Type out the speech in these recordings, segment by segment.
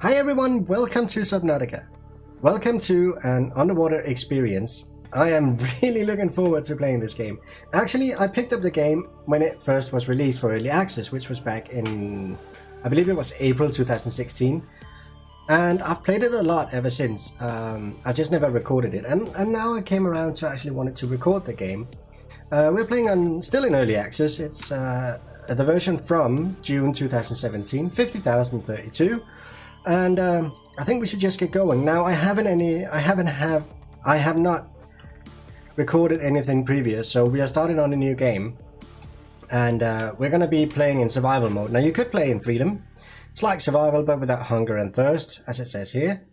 Hi everyone, welcome to Subnautica. Welcome to an underwater experience. I am really looking forward to playing this game. Actually, I picked up the game when it first was released for early access, which was back in, I believe it was April 2016. And I've played it a lot ever since. I just never recorded it. And now I came around to actually wanted to record the game. We're playing on still in early access. It's the version from June 2017, 50,032. And I think we should just get going. Now I have not recorded anything previous, so we are starting on a new game. And we're going to be playing in survival mode. Now you could play in freedom. It's like survival but without hunger and thirst, as it says here.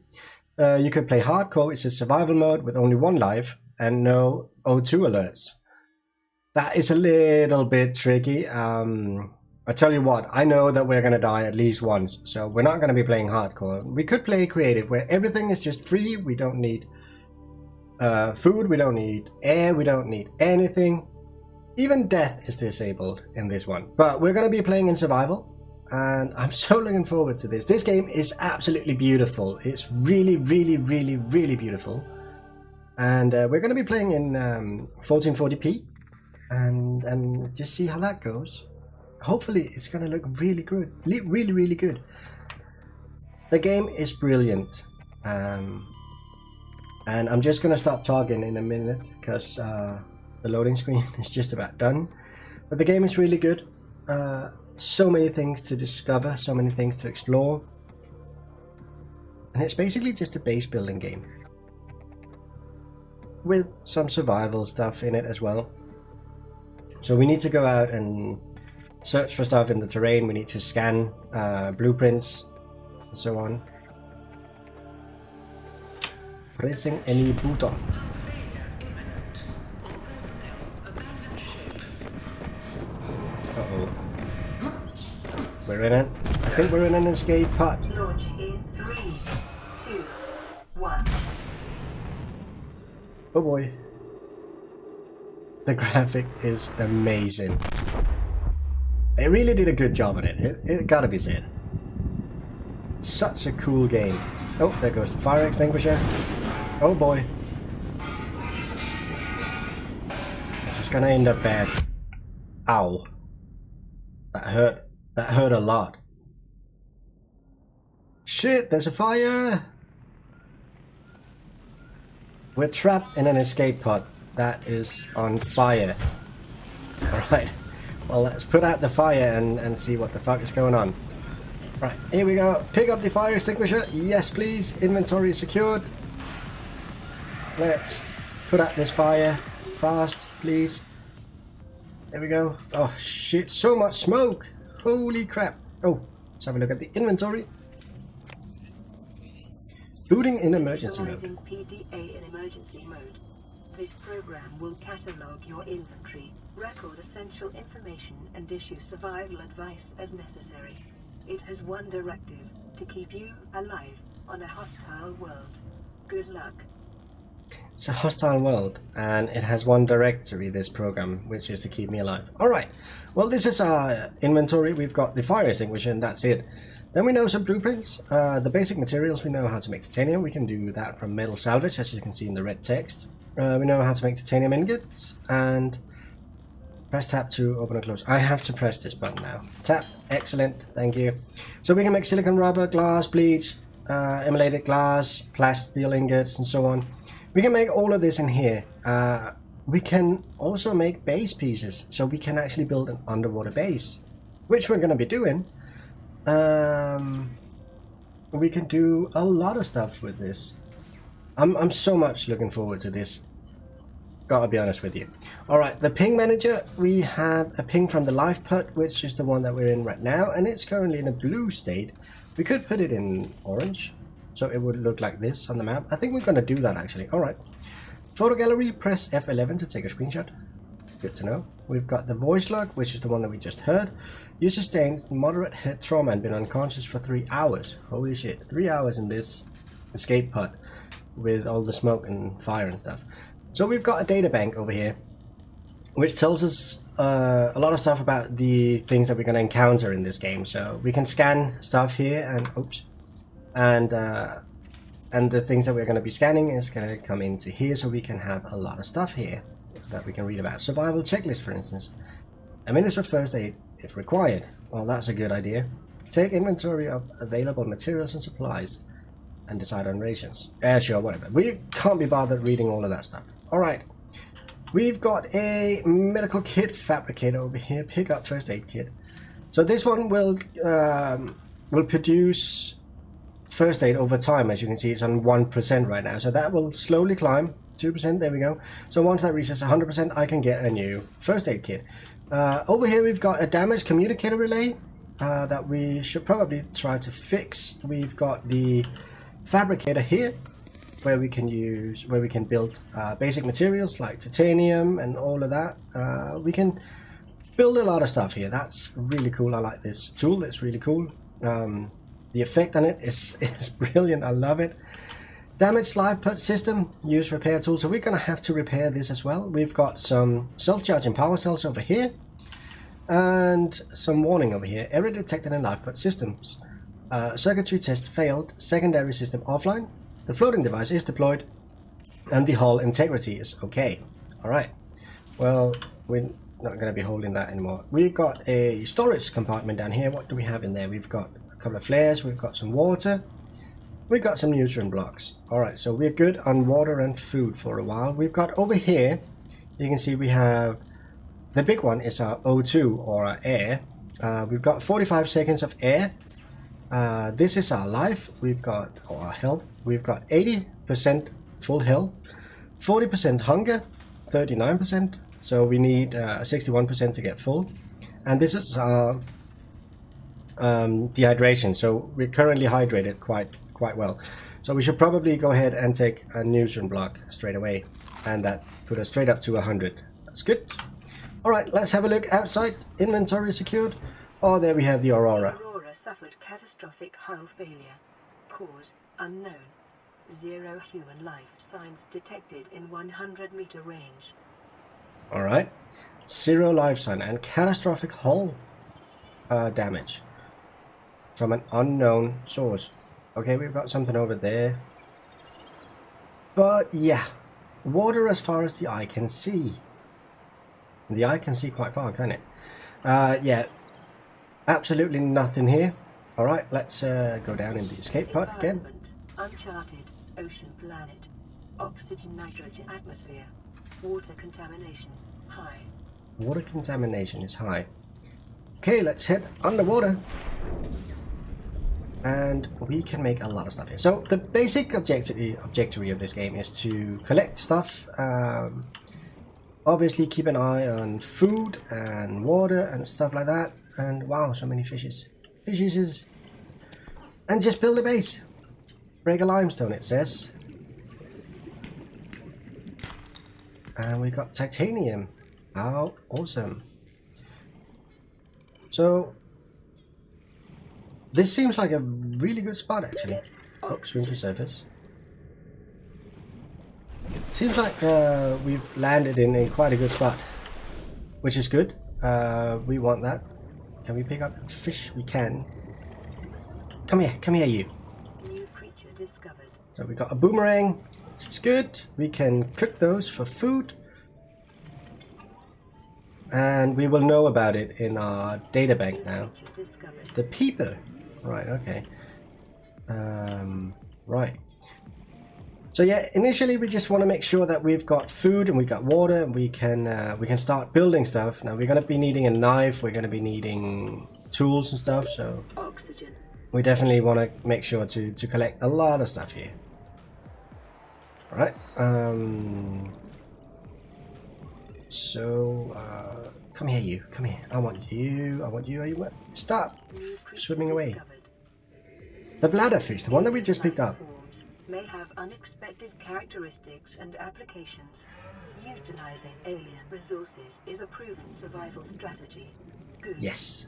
You could play hardcore, which is survival mode with only one life and no O2 alerts. That is a little bit tricky. I tell you what, I know that we're going to die at least once, so we're not going to be playing hardcore. We could play creative, where everything is just free. We don't need food, we don't need air, we don't need anything. Even death is disabled in this one. But we're going to be playing in survival. And I'm so looking forward to this. This game is absolutely beautiful. It's really, really, really, really beautiful. And we're going to be playing in 1440p and just see how that goes. Hopefully it's going to look really good. Really, really good. The game is brilliant. And I'm just going to stop talking in a minute because the loading screen is just about done. But the game is really good. So many things to discover, so many things to explore, and it's basically just a base building game with some survival stuff in it as well. So we need to go out and search for stuff in the terrain, we need to scan blueprints and so on. Pressing any button. Uh-oh. We're in it. I think we're in an escape pod. Launch in 3, 2, 1. Oh boy. The graphic is amazing. They really did a good job on it. It gotta be said. Such a cool game. Oh, there goes the fire extinguisher. Oh boy. This is gonna end up bad. Ow. That hurt. That hurt a lot. Shit, there's a fire! We're trapped in an escape pod that is on fire. Alright, well let's put out the fire and see what the fuck is going on. Right, here we go. Pick up the fire extinguisher. Yes please, inventory secured. Let's put out this fire fast, please. There we go. Oh shit, so much smoke! Holy crap. Oh, let's have a look at the inventory. Booting in emergency mode. PDA in emergency mode. This program will catalog your inventory, record essential information, and issue survival advice as necessary. It has one directive: to keep you alive on a hostile world. Good luck. It's a hostile world, and it has one directory, this program, which is to keep me alive. Alright, well this is our inventory. We've got the fire extinguisher and that's it. Then we know some blueprints. The basic materials, we know how to make titanium. We can do that from metal salvage, as you can see in the red text. We know how to make titanium ingots, and press tab to open and close. I have to press this button now. Tap, excellent, thank you. So we can make silicon rubber, glass, bleach, emulated glass, plastic steel ingots, and so on. We can make all of this in here. We can also make base pieces, so we can actually build an underwater base, which we're going to be doing. We can do a lot of stuff with this. I'm so much looking forward to this. Gotta be honest with you. Alright, the ping manager. We have a ping from the life pod, which is the one that we're in right now, and it's currently in a blue state. We could put it in orange, so it would look like this on the map. I think we're going to do that actually. Alright. Photo gallery, press F11 to take a screenshot. Good to know. We've got the voice log, which is the one that we just heard. You sustained moderate head trauma and been unconscious for 3 hours. Holy shit. 3 hours in this escape pod with all the smoke and fire and stuff. So we've got a data bank over here, which tells us a lot of stuff about the things that we're going to encounter in this game. So we can scan stuff here and oops, and the things that we're going to be scanning is going to come into here, so we can have a lot of stuff here that we can read about. Survival checklist, for instance. A minute of first aid if required. Well, that's a good idea. Take inventory of available materials and supplies and decide on rations. Sure, whatever. We can't be bothered reading all of that stuff. Alright. We've got a medical kit fabricator over here. Pick up first aid kit. So this one will produce first aid over time. As you can see, it's on 1% right now. So that will slowly climb. 2%, there we go. So once that reaches 100%, I can get a new first aid kit. Over here we've got a damaged communicator relay that we should probably try to fix. We've got the fabricator here, where we can build basic materials like titanium and all of that. We can build a lot of stuff here. That's really cool. I like this tool. It's really cool. The effect on it is brilliant. I love it. Damaged live put system. Use repair tool. So we're gonna have to repair this as well. We've got some self-charging power cells over here and some warning over here. Error detected in live put systems. Circuitry test failed. Secondary system offline. The floating device is deployed and the hull integrity is okay. Alright, well, we're not going to be holding that anymore. We've got a storage compartment down here. What do we have in there? We've got a couple of flares, we've got some water, we've got some nutrient blocks. Alright, so we're good on water and food for a while. We've got over here, you can see we have, the big one is our O2 or our air. We've got 45 seconds of air. This is our life. We've got our health. We've got 80% full health, 40% hunger, 39%. So we need 61% to get full. And this is our dehydration. So we're currently hydrated quite well. So we should probably go ahead and take a nutrient block straight away, and that put us straight up to 100. That's good. All right, let's have a look outside. Inventory secured. Oh, there we have the Aurora. Suffered catastrophic hull failure. Cause unknown. 0 human life signs detected in 100-meter range. Alright. 0 life sign and catastrophic hull damage from an unknown source. Okay, we've got something over there. But yeah, water as far as the eye can see. The eye can see quite far, can't it? Yeah. Absolutely nothing here. Alright, let's go down in the escape pod again. Uncharted ocean planet. Oxygen nitrogen atmosphere. Water contamination high. Water contamination is high. Okay, let's head underwater. And we can make a lot of stuff here. So the basic objective of this game is to collect stuff. Obviously keep an eye on food and water and stuff like that. And wow, so many fishes. Fishes. And just build a base. Break a limestone, it says. And we got titanium. How awesome. So this seems like a really good spot actually. Oh, swim to surface. Seems like we've landed in quite a good spot, which is good. We want that. Can we pick up fish? We can. Come here you. New creature discovered. So we got a boomerang, which is good. We can cook those for food. And we will know about it in our data bank now. The peeper. Right, okay. Right. So yeah, initially we just want to make sure that we've got food and we've got water and we can start building stuff. Now we're going to be needing a knife, we're going to be needing tools and stuff, so oxygen. We definitely want to make sure to collect a lot of stuff here. Alright, so come here you, come here. I want you, stop swimming away. The bladderfish, the one that we just picked up. May have unexpected characteristics and applications. Utilizing alien resources is a proven survival strategy. Good. Yes.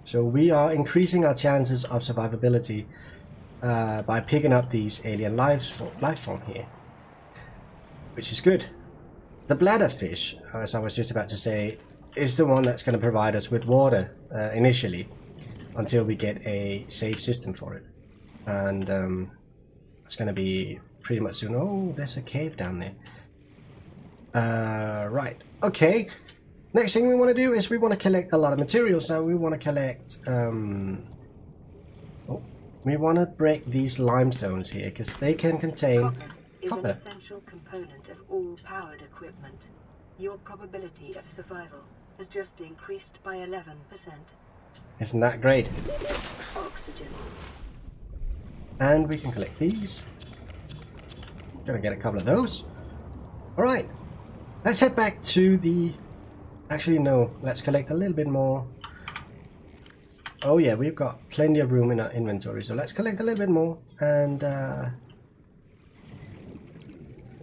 So we are increasing our chances of survivability by picking up these alien life form here, which is good. The bladderfish, as I was just about to say, is the one that's going to provide us with water initially, until we get a safe system for it. and it's gonna be pretty much soon. Oh, there's a cave down there. Right, okay. Next thing we want to do is we want to collect a lot of materials. Now we want to collect we want to break these limestones here because they can contain copper. Is an essential component of all powered equipment. Your probability of survival has just increased by 11%. Isn't that great? Oxygen. And we can collect these. Gonna get a couple of those. Alright. Let's head back to the... Actually, no. Let's collect a little bit more. Oh yeah, we've got plenty of room in our inventory. So let's collect a little bit more. And...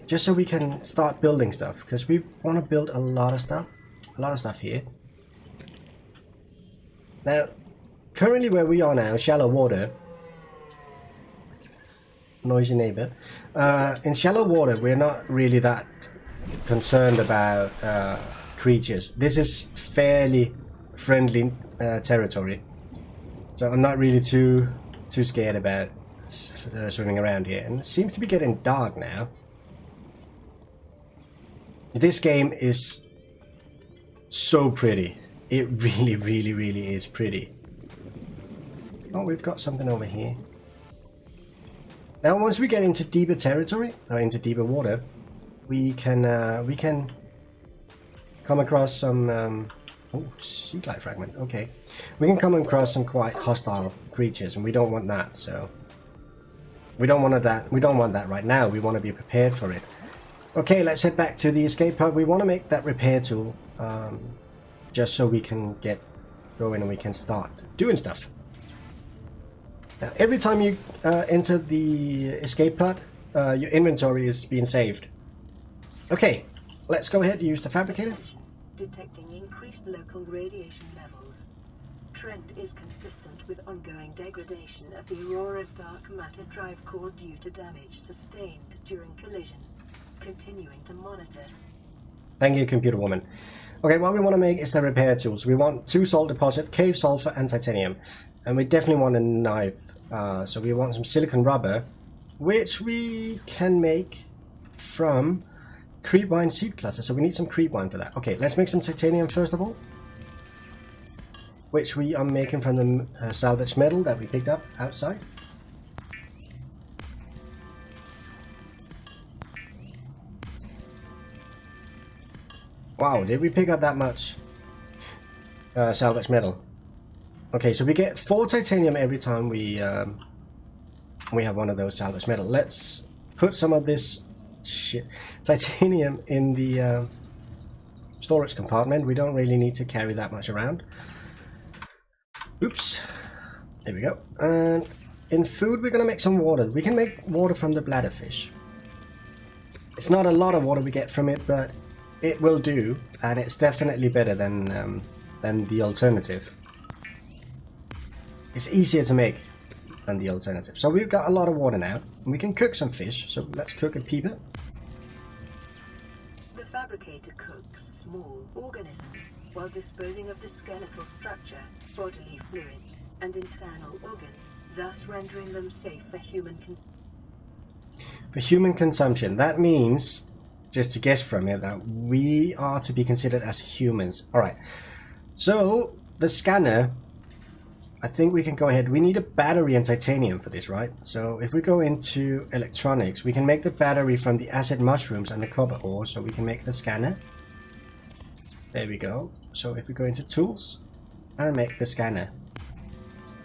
just so we can start building stuff. Because we want to build a lot of stuff. A lot of stuff here. Now, currently where we are now, shallow water. Noisy neighbor. In shallow water, we're not really that concerned about creatures. This is fairly friendly territory, so I'm not really too scared about swimming around here. And it seems to be getting dark now. This game is so pretty. It really is pretty. Oh, we've got something over here. Now, once we get into deeper territory, or into deeper water, we can come across some oh, sea glide fragment. Okay, we can come across some quite hostile creatures, and we don't want that. So we don't want that. We don't want that right now. We want to be prepared for it. Okay, let's head back to the escape pod. We want to make that repair tool, just so we can get going and we can start doing stuff. Now, every time you enter the escape pod, your inventory is being saved. Okay, let's go ahead and use the fabricator. Detecting increased local radiation levels. Trend is consistent with ongoing degradation of the Aurora's dark matter drive core due to damage sustained during collision. Continuing to monitor. Thank you, computer woman. Okay, what we want to make is the repair tools. We want 2 salt deposit, cave sulfur, and titanium. And we definitely want a knife. So we want some silicon rubber, which we can make from creepvine seed cluster. So we need some creepvine for that. Okay, let's make some titanium first of all, which we are making from the salvage metal that we picked up outside. Wow, did we pick up that much salvage metal? Okay, so we get 4 titanium every time we have one of those salvage metal. Let's put some of this titanium in the storage compartment. We don't really need to carry that much around. Oops. There we go. And in food, we're gonna make some water. We can make water from the bladderfish. It's not a lot of water we get from it, but it will do, and it's definitely better than the alternative. It's easier to make than the alternative. So we've got a lot of water now, and we can cook some fish. So let's cook a peeper. The fabricator cooks small organisms while disposing of the skeletal structure, bodily fluids, and internal organs, thus rendering them safe for human consumption. That means, just to guess from it, that we are to be considered as humans. Alright, so the scanner, I think we can go ahead. We need a battery and titanium for this, right? So if we go into electronics, we can make the battery from the acid mushrooms and the copper ore, so we can make the scanner. There we go. So if we go into tools and make the scanner,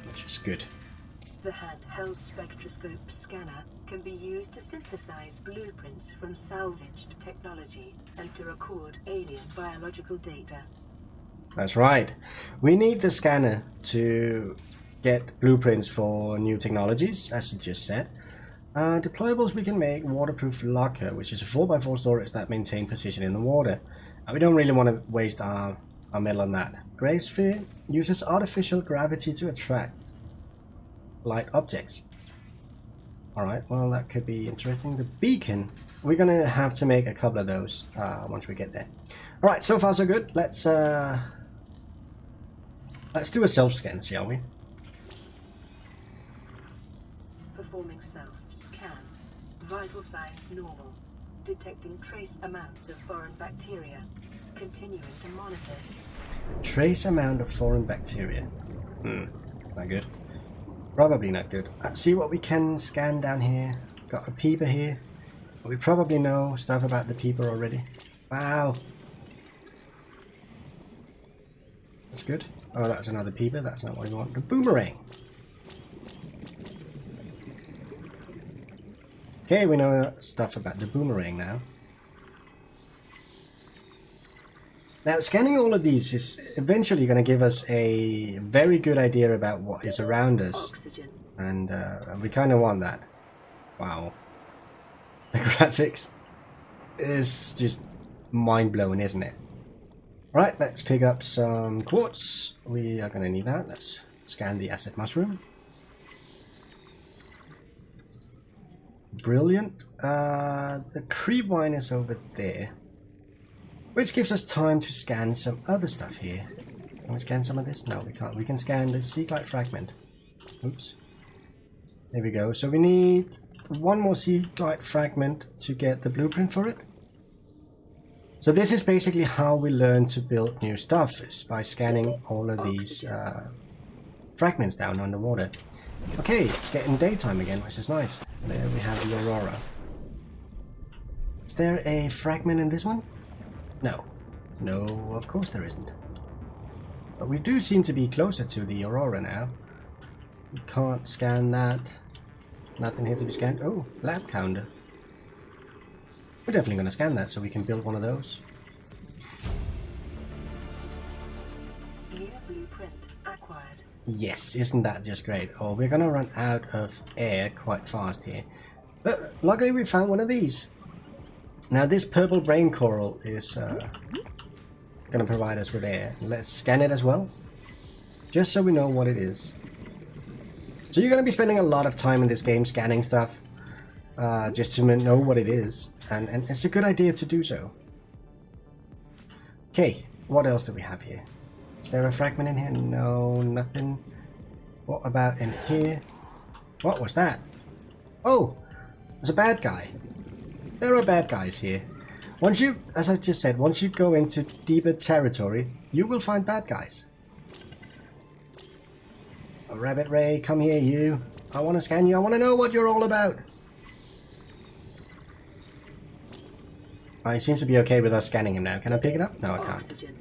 which is good. The handheld spectroscope scanner can be used to synthesize blueprints from salvaged technology and to record alien biological data. That's right. We need the scanner to get blueprints for new technologies, as you just said. Deployables, we can make waterproof locker, which is a 4x4 storage that maintain position in the water. And we don't really want to waste our metal on that. Grave sphere uses artificial gravity to attract light objects. Alright, well that could be interesting. The beacon, we're gonna have to make a couple of those once we get there. Alright, so far so good. Let's do a self-scan, shall we? performing self-scan. Vital signs normal. Detecting trace amounts of foreign bacteria. Continuing to monitor. Trace amount of foreign bacteria. Not good. Probably not good. Let's see what we can scan down here. Got a peeper here. We probably know stuff about the peeper already. Wow. That's good. Oh, that's another peeper. That's not what we want. The boomerang. Okay, we know stuff about the boomerang now. Now, scanning all of these is eventually going to give us a very good idea about what is around us. Oxygen. And we kind of want that. Wow. The graphics is just mind-blowing, isn't it? Right, let's pick up some quartz. We are going to need that. Let's scan the acid mushroom. Brilliant. The creep wine is over there, which gives us time to scan some other stuff here. Can we scan some of this? No, we can't. We can scan the sea-glide fragment. Oops. There we go. So we need one more sea-glide fragment to get the blueprint for it. So this is basically how we learn to build new stuff, is by scanning all of these fragments down underwater. Okay, it's getting daytime again, which is nice. There we have the aurora. Is there a fragment in this one? No. No, of course there isn't. But we do seem to be closer to the aurora now. We can't scan that. Nothing here to be scanned. Oh, lab counter. We're definitely going to scan that so we can build one of those. New blueprint acquired. Yes, isn't that just great? Oh, we're going to run out of air quite fast here. But luckily we found one of these. Now this purple brain coral is going to provide us with air. Let's scan it as well, just so we know what it is. So you're going to be spending a lot of time in this game scanning stuff, just to know what it is, and it's a good idea to do so. Okay, what else do we have here? Is there a fragment in here? No, nothing. What about in here? What was that? Oh, there's a bad guy. There are bad guys here. Once you, as I just said, once you go into deeper territory, you will find bad guys. A rabbit ray, come here you. I want to scan you. I want to know what you're all about. Oh, he seems to be okay with us scanning him now. Can I pick it up? No, I can't. Oxygen.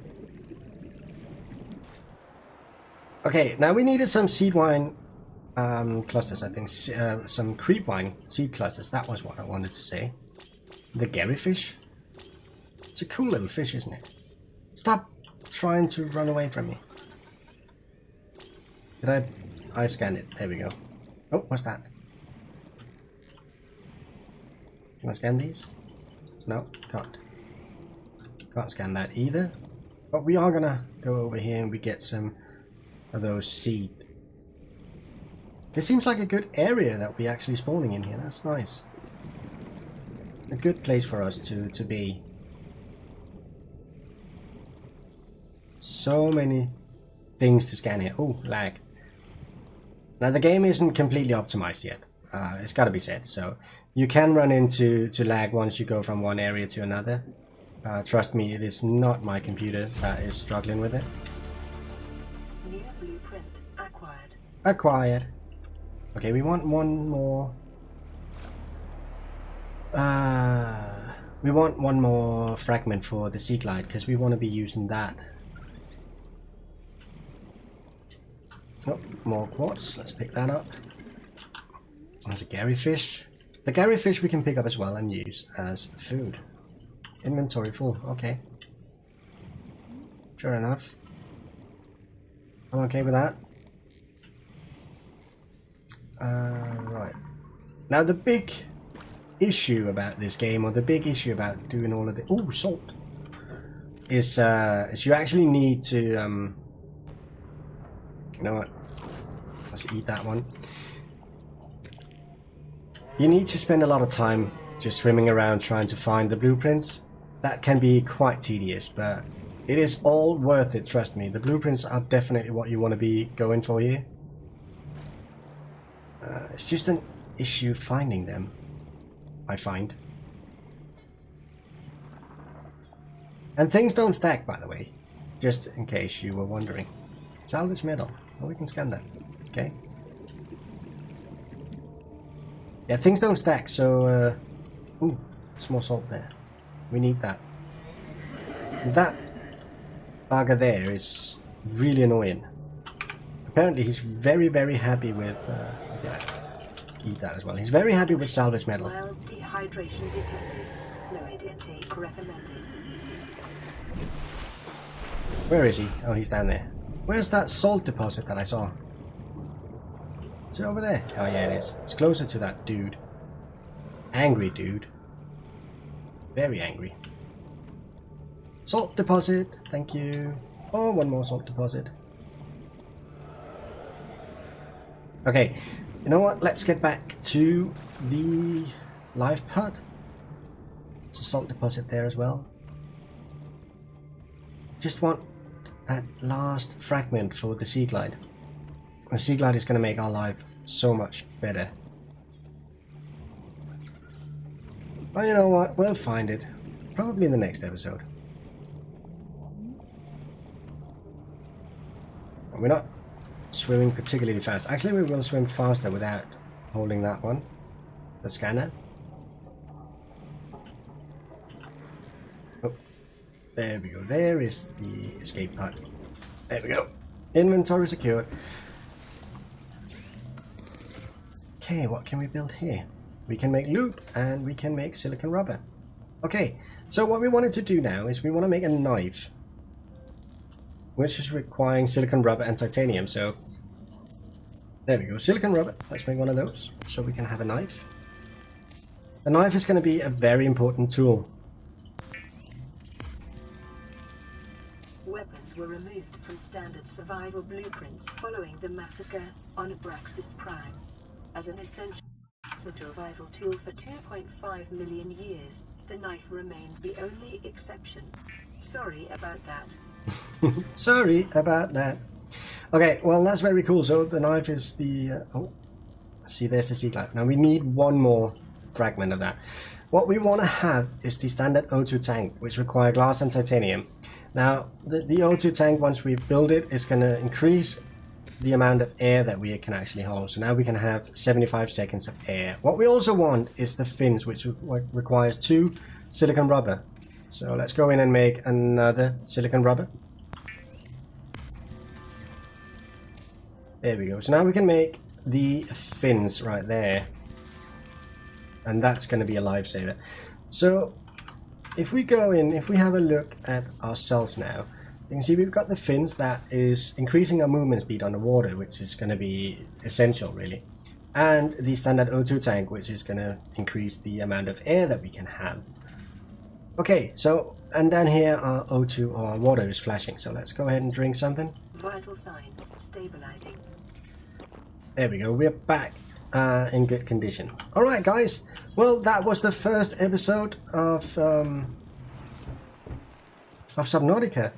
Okay, now we needed some seed wine clusters, I think. Some creep wine seed clusters. That was what I wanted to say. The Garryfish. It's a cool little fish, isn't it? Stop trying to run away from me. Did I scanned it. There we go. Oh, what's that? Can I scan these? No, can't. Can't scan that either. But we are gonna go over here and we get some of those seed. This seems like a good area that we're actually spawning in here. That's nice. A good place for us to be. So many things to scan here. Oh, lag. Now the game isn't completely optimized yet. It's got to be said. So you can run into lag once you go from one area to another. Trust me, it is not my computer that is struggling with it. New blueprint acquired. Acquired. Okay, we want one more. We want one more fragment for the sea glide because we want to be using that. Oh, more quartz. Let's pick that up. There's a Garryfish. The Garryfish we can pick up as well and use as food. Inventory full. Okay. Sure enough. I'm okay with that. Right. Now the big issue about this game, or the big issue about doing all of the salt, is you actually need to you know what? Let's eat that one. You need to spend a lot of time just swimming around trying to find the blueprints. That can be quite tedious, but it is all worth it, trust me. The blueprints are definitely what you want to be going for here. It's just an issue finding them, I find. And things don't stack, by the way, just in case you were wondering. Salvage metal. Oh, we can scan that. Okay. Yeah, things don't stack, so... ooh, small salt there. We need that. That bugger there is really annoying. Apparently he's very, very happy with... yeah, eat that as well. He's very happy with salvage metal. Mild dehydration detected. Fluid intake recommended. Where is he? Oh, he's down there. Where's that salt deposit that I saw? Is it over there? Oh yeah, it is. It's closer to that dude. Angry dude. Very angry. Salt deposit. Thank you. Oh, one more salt deposit. Okay. You know what? Let's get back to the live pod. There's a salt deposit there as well. Just want that last fragment for the sea glide. The sea glide is going to make our life so much better. Well, you know what? We'll find it. Probably in the next episode. We're not swimming particularly fast. Actually, we will swim faster without holding that one. The scanner. Oh, there we go. There is the escape pod. There we go. Inventory secured. Okay, what can we build here? We can make loop and we can make silicon rubber. Okay, so what we wanted to do now is we want to make a knife, which is requiring silicon rubber and titanium. So there we go, silicon rubber. Let's make one of those so we can have a knife. The knife is going to be a very important tool. Weapons were removed from standard survival blueprints following the massacre on Abraxas Prime. As an essential survival tool for 2.5 million years, the knife remains the only exception. Sorry about that. Sorry about that. Okay, well that's very cool. So the knife is the... oh, see, there's the sea glide. Now we need one more fragment of that. What we want to have is the standard O2 tank, which require glass and titanium. Now the O2 tank, once we build it, is going to increase the amount of air that we can actually hold. So now we can have 75 seconds of air. What we also want is the fins, which requires 2 silicon rubber. So let's go in and make another silicon rubber. There we go. So now we can make the fins right there. And that's going to be a lifesaver. So if we go in, if we have a look at ourselves now, you can see we've got the fins that is increasing our movement speed on the water, which is going to be essential really. And the standard O2 tank, which is going to increase the amount of air that we can have. Okay, so, and down here our O2 or our water is flashing. So let's go ahead and drink something. Vital signs stabilizing. There we go, we're back in good condition. Alright guys, well that was the first episode of Subnautica.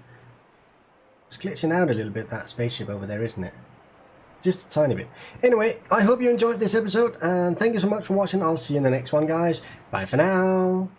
It's glitching out a little bit, that spaceship over there, isn't it? Just a tiny bit. Anyway, I hope you enjoyed this episode, and thank you so much for watching. I'll see you in the next one, guys. Bye for now.